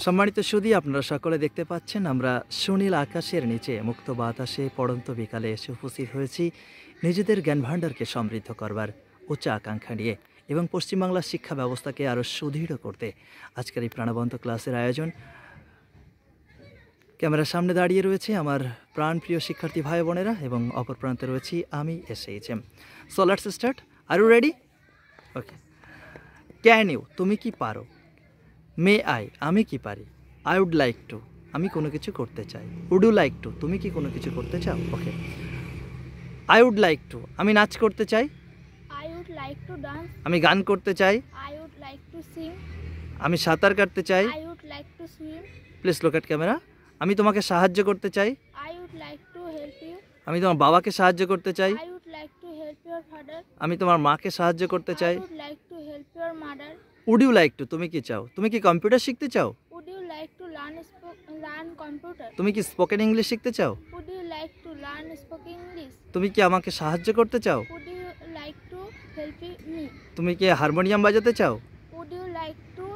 সম্মানিত সুধী, আপনারা সকলে দেখতে পাচ্ছেন আমরা সুনীল আকাশের নিচে মুক্ত বাতাসে পড়ন্ত বিকালে এসে উপস্থিত হয়েছি নিজেদের জ্ঞানভাণ্ডারকে সমৃদ্ধ করবার উচ্চ আকাঙ্ক্ষা নিয়ে এবং পশ্চিমবাংলার শিক্ষা ব্যবস্থাকে আরও সুদৃঢ় করতে আজকের এই প্রাণবন্ত ক্লাসের আয়োজন। ক্যামেরার সামনে দাঁড়িয়ে রয়েছে আমার প্রাণপ্রিয় শিক্ষার্থী ভাই বোনেরা এবং অপর প্রান্তে রয়েছি আমি SHM। So let's start. Are you ready? Okay. Can you, তুমি কি পারো? মে আই, আমি কি পারি? আই উড লাইক টু, আমি কোনো কিছু করতে চাই। উড ইউ লাইক টু, তুমি কি কোনো কিছু করতে চাও? ওকে। আই উড লাইক টু, আমি নাচ করতে চাই। I would like to dance. আমি গান করতে চাই। I would like to sing. আমি সাঁতার কাটতে চাই। I would like to swim. Please look at camera. আমি তোমাকে সাহায্য করতে চাই। I would like to help you. আমি তোমার বাবাকে সাহায্য করতে চাই। I would like to help your father. আমি তোমার মাকে সাহায্য করতে I চাই। would like to help your mother. Would you like to, তুমি কি চাও? তুমি কি কম্পিউটার শিখতে চাও? Would you like to learn computer? তুমি কি স্পোকেন ইংলিশ শিখতে চাও? Would you like to learn spoken English? তুমি কি আমাকে সাহায্য করতে চাও? Would you like to help me? তুমি কি হারমোনিয়াম বাজাতে চাও? Would you like to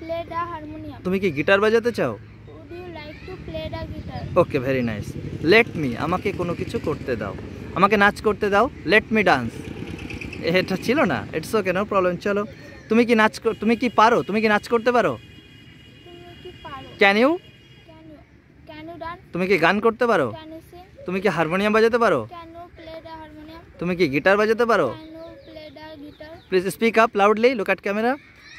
play the harmonium? তুমি কি গিটার বাজাতে চাও? Would you like to play the guitar? Okay, very nice. Let me, আমাকে কোনো কিছু করতে দাও। আমাকে নাচ করতে দাও। Let me dance. এটা ছিল না, ইটস ওকে, নো প্রবলেম। চলো, তুমি কি তুমি কি পারো? তুমি কি নাচ করতে পারো? তুমি কি পারো? Can you, Can you dance? তুমি কি গান করতে পারো? Can you sing? তুমি কি হারমোনিয়াম বাজাতে পারো? Can you play the harmonium? তুমি কি গিটার বাজাতে পারো? Can you play the guitar? Please speak up loudly, look at camera.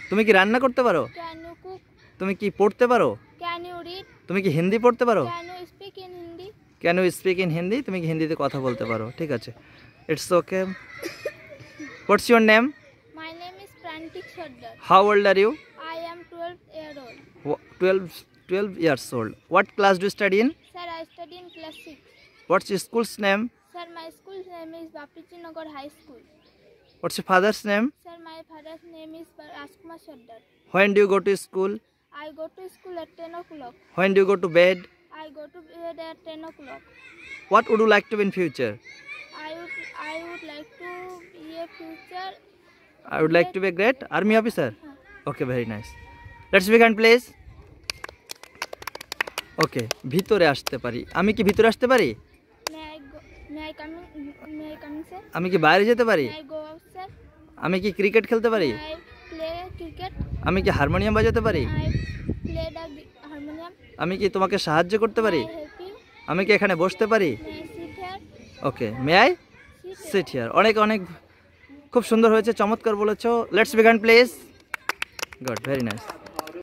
তুমি কি রান্না করতে পারো? Can you cook? তুমি কি পড়তে পারো? Can you read? তুমি কি হিন্দি পড়তে পারো? Can you speak in Hindi? Can you speak in Hindi? তুমি কি হিন্দিতে কথা বলতে পারো? ঠিক আছে, it's okay. What's your name? My name is Prantik Sardar. How old are you? I am 12 years old. 12 years old. What class do you study in? Sir, I study in class 6. What's your school's name? Sir, my school's name is Bapiji Nagar High School. What's your father's name? Sir, my father's name is Rajkumar Sardar. When do you go to school? I go to school at 10 o'clock. When do you go to bed? I go to bed at 10 o'clock. What would you like to be in future? I would like to be a future. I would like to be a great army officer. Okay, very nice. Let's begin, please. ওকে, ভিতরে আসতে পারি। আমি কি ভিতরে আসতে পারি? May I come in, sir? আমি কি বাইরে যেতে পারি? May I go out, sir? আমি কি ক্রিকেট খেলতে পারি? May I play cricket? আমি কি হারমোনিয়াম বাজাতে পারি? May I play the harmonium? আমি কি তোমাকে সাহায্য করতে পারি? May I help you? আমি কি এখানে বসতে পারি? May I sit here? Okay, may I Sit here. Sit here. অনেক অনেক খুব সুন্দর হয়েছে, চমৎকার বলেছো। Let's began please. Good, very nice.